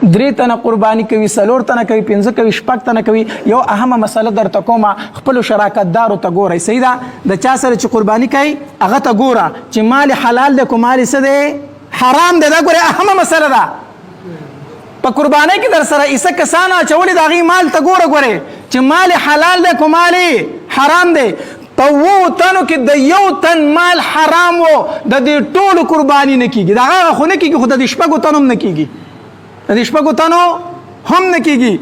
درې تنه قرباني کوي، 4 تنه کوي، 5 کوي، 6 تنه کوي. یو اهمه مسله درته کومه، خپل شراکتدارو ته ګورئ. صحیح ده؟ د چا سره چې قرباني کوي هغه ته ګوره چې مال حلال دی کو مال څه دی حرام دی. دا ګوره اهمه مسله ده. په قربانۍ کې در سره ایسه کسان اچولي د هغې مال ته ګوره چې مال حلال دی کو مال حرام دی. په 7 تنو کې د 1 تن مال حرام و، د دې ټولو قرباني نه کېږي. د هغه خو نه کېږي، خو د دې 6 تنو هم نه کېږي، د دې 6 تنو هم نه کېږي.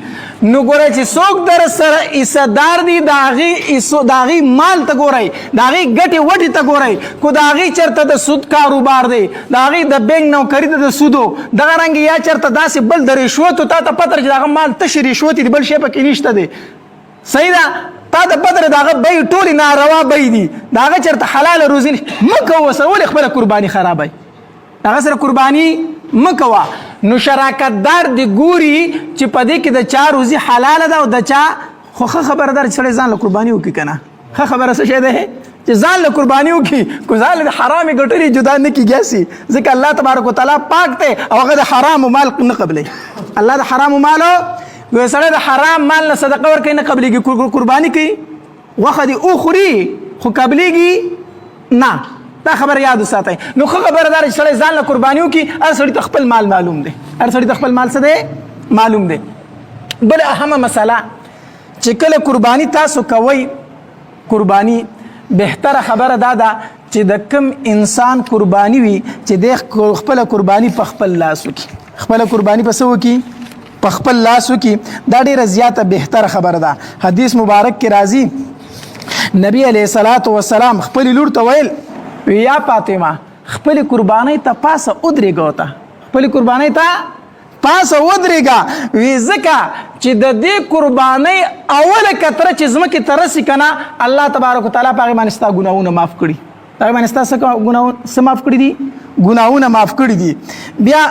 نو ګوره چې څوک در سره حصهدار دي د هغې مال ته ګورئ، د هغې ګټې وټې ته ګورئ. کو د هغې چېرته د سود کاروبار دی، د هغې د بینک نوکري ده د سودو، دغه رنګې یا چېرته داسې بل د رشوتو تا ته پته چې د هغه مال تشې رشوتې دي، بل شی پکې نشته دی. صحیح ده؟ تا ته پته د هغه بیې ټولې ناروا بیې دي، د هغه چېرته حلاله روزي مه کوه ورسره. ولې خپله قرباني خرابوئ؟ د هغه سره قرباني مه کوه. نو شراکتدار دې ګوري چې په دې کې د چا روزي حلاله ده او د چا خو ښه خبره ده چې سړی ځان له قرباني وکړي که نه. ښه خبره څه شی دی چې ځان له قرباني وکړي، کو ځان له حرامې ګټلې جدا نه کېږي هسې، ځکه الله تبارک وتعالی پاک دی او هغه د حرامو مال نه قبلوي. الله د حرامو مالو یو سړی د حرام مال نه صدقه ورکوي نه قبلېږي، قرباني کوي غوښه دې وخوري خو قبلېږي نه. دا خبر یاد وساتئ. نو ښه خبره ده چې سړی ځان له قرباني وکړي، هر سړي ته خپل مال معلوم دی، هر سړي ته خپل مال څه دی معلوم دی. بل اهمه مسله چې کله قرباني تاسو کوئ، قرباني بهتره خبره دا ده چې د کم انسان قرباني وي چې د خپله قرباني په خپل لاس وکړي، خپله قرباني په څه وکړي په خپل لاس وکړي. دا ډېره زیاته بهتره خبره ده. حدیث مبارک کې راځي نبی علیه الصلاة والسلام خپلې لور ته ویل یا فاطمه خپل قربانۍ ته پاسه ودرېږه، وته خپل قربانۍ ته پاسه ودرېږه. وی ځکه چې د دې قربانۍ اوله کتره چې ځمکې ته رسي که نه، الله تبارک وتعالی په هغې باندې ستا ګناهونه معاف کړي، په هغې باندې ستا څه معاف کړي دي؟ ګناهونه معاف کړي دي. بیا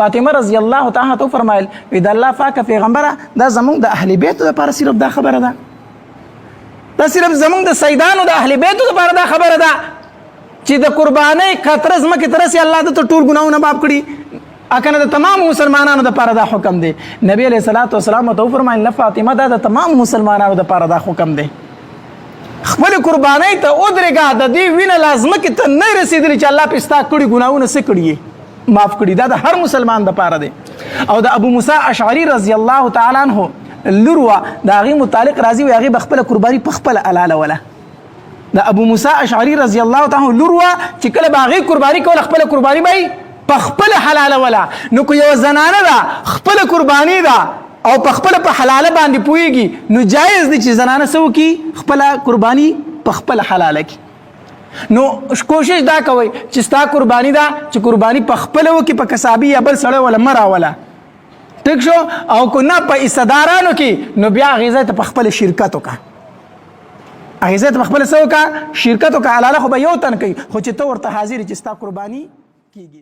فاطمه رضی الله تعالی عنها فرمایل وی د الله پاکه پیغمبره دا زمونږ د اهل بیتو دپاره صرف دا خبره ده، دا صرف زمونږ د سیدانو د اهل بیتو دپاره دا خبره ده چې د قربانۍ قطره ځمکې ته رسي الله د ته ټول ګناهونه معاف کړي. اکنه د تمام مسلمانانو دپاره دا حکم دی. نبی علیه الصلاة والسلام ورته وفرمایل نه فاطمه دا د تمام مسلمانانو دپاره دا حکم دی. خپلې قربانۍ ته ودرېږه، د دې وینه لا ځمکې ته نه رسېدلي چې الله پې ستا کړي ګناهونه څه کړي معاف کړي. دا د هر مسلمان دپاره دی. او د ابو موسی اشعري رضی الله تعالی عنه لور وه، د هغې متعلق راځي وایي هغې به خپله قرباني په خپله حلالوله. د ابو موسی اشعري رضی الله تعالی عنه لور وه چې کله به هغې قرباني کوله خپله قرباني به یې په خپله حلالوله. نو که یوه زنانه ده خپله قرباني ده او په خپله په حلاله باندې پوهېږي، نو جایز دی چې زنانه څه وکړي خپله قرباني په خپله حلاله کړي. نو کوشش دا کوئ چې ستا قرباني ده چې قرباني په خپله وکړي، په کسابي یا بل سړی وله مه راوله. ټیک شو؟ او که نه په حصهدارانو کې، نو بیا هغې ځای ته په خپله شرکت وکړه، هغې ځای ته په خپله څه وکړه شرکت وکړه. حلاله خو به 1 تن کوي، خو چې ته ورته حاضر یې چې ستا قرباني کېږي.